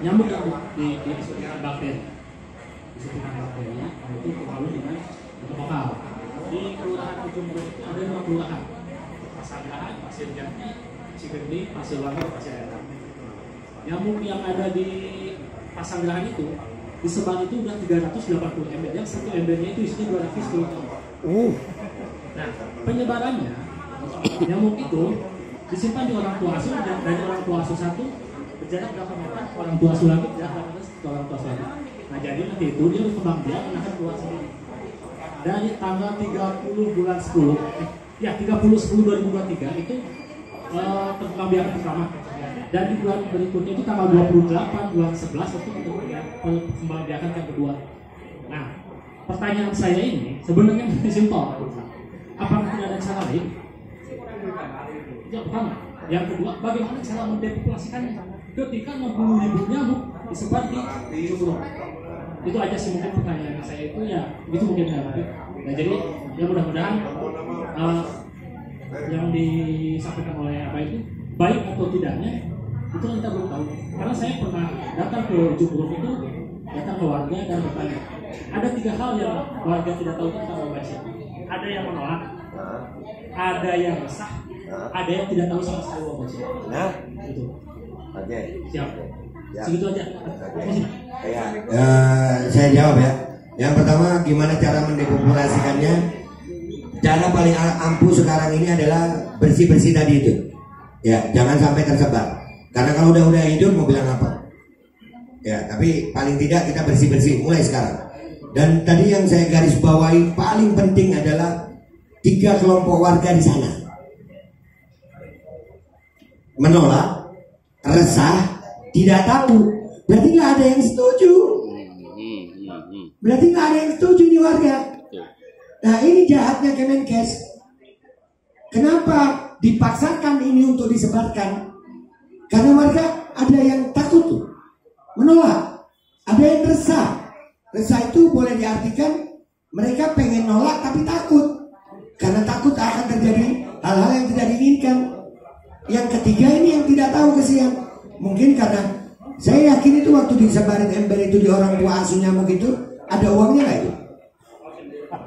nyamuk yang disuntikan bakteri. Disuntikan bakteri itu terlalu dengan lokal. Di kelurahan Ujung Berung itu ada 5 kelurahan. Pasanggahan, Pasir Jati, Cikeni, Pasir Wangi, Pasir Etam. Nyamuk yang ada di Pasanggahan itu disebar itu udah 380 ember, yang satu embernya itu isinya 200 kg. Nah, penyebarannya nyamuk itu disimpan di orang tua asuh, dan dari orang tua asuh satu berjarak berapa meter, orang tua asuh lagi berjarak berapa meter ke orang tua asuh lagi. Nah, jadi nanti itu dia berkembang biak akan keluar sendiri. Dari tanggal 30 bulan 10, 30/10/2023 itu perkembang biak pertama. Dan di bulan berikutnya itu tanggal 28 bulan 11 itu perkembang biakan yang kedua. Nah, pertanyaan saya ini sebenarnya masih simpel. Apakah tidak ada cara lain? Ya, pertama. Yang kedua, bagaimana cara mendepopulasikannya? Ketika 60.000 nyamuk disebar di Ujung Berung. Itu aja sih mungkin pertanyaan saya itu ya, itu mungkin ya. Nah, jadi ya mudah-mudahan yang disampaikan oleh apa itu baik atau tidaknya itu kita belum tahu. Karena saya pernah datang ke Ujung Berung itu, datang ke warga dan bertanya. Ada 3 hal yang warga tidak tahu tentang OBS. Ada yang menolak, ada yang resah, ada yang tidak tahu sama sekali OBS. Nah, itu. Oke. Siap. Ya. Segitu aja. Saya jawab ya. Yang pertama, gimana cara mendepopulasikannya? Cara paling ampuh sekarang ini adalah bersih-bersih tadi itu. Ya, jangan sampai tersebar. Karena kalau udah hidup mau bilang apa? Ya, tapi paling tidak kita bersih-bersih mulai sekarang. Dan tadi yang saya garis bawahi paling penting adalah 3 kelompok warga di sana. Menolak, resah, tidak tahu. Berarti nggak ada yang setuju. Berarti nggak ada yang setuju di warga. Nah, ini jahatnya Kemenkes. Kenapa dipaksakan ini untuk disebarkan? Karena warga ada yang takut tuh, menolak, ada yang resah. Resah itu boleh diartikan mereka pengen nolak tapi takut, karena takut akan terjadi hal-hal yang tidak diinginkan. Yang ketiga ini yang tidak tahu, kesian. Mungkin karena saya yakin itu waktu disebarin ember itu di orang tua asuh nyamuk itu ada uangnya nggak itu?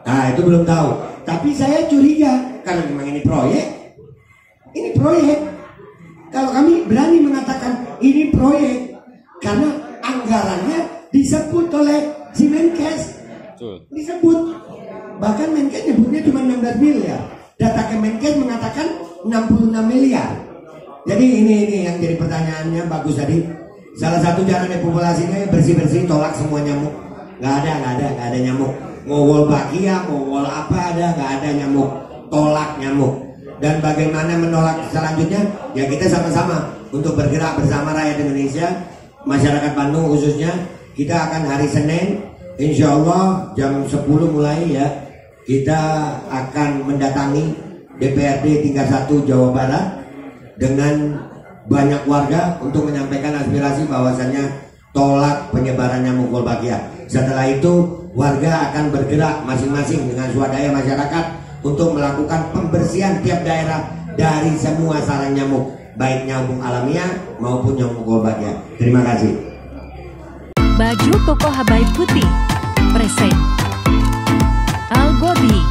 Nah, itu belum tahu. Tapi saya curiga kalau memang ini proyek. Ini proyek. Kalau kami berani mengatakan ini proyek karena anggarannya disebut oleh si Menkes. Disebut. Bahkan Menkes nyebutnya cuma 16 miliar. Data Kemenkes mengatakan 66 miliar. Jadi ini yang jadi pertanyaannya bagus tadi. Salah satu cara depopulasinya bersih-bersih, tolak semua nyamuk. Nggak ada nyamuk. Mau Wolbachia, mau wol apa nggak ada nyamuk. Tolak nyamuk. Dan bagaimana menolak selanjutnya? Ya kita sama-sama untuk bergerak bersama rakyat Indonesia, masyarakat Bandung khususnya. Kita akan hari Senin, insya Allah jam 10 mulai ya. Kita akan mendatangi DPRD tingkat 1 Jawa Barat dengan banyak warga untuk menyampaikan aspirasi bahwasannya tolak penyebaran nyamuk Wolbachia. Setelah itu warga akan bergerak masing-masing dengan swadaya masyarakat untuk melakukan pembersihan tiap daerah dari semua sarang nyamuk, baik nyamuk alamiah maupun nyamuk Wolbachia. Terima kasih. Baju koko Habaib putih present Al Gobi.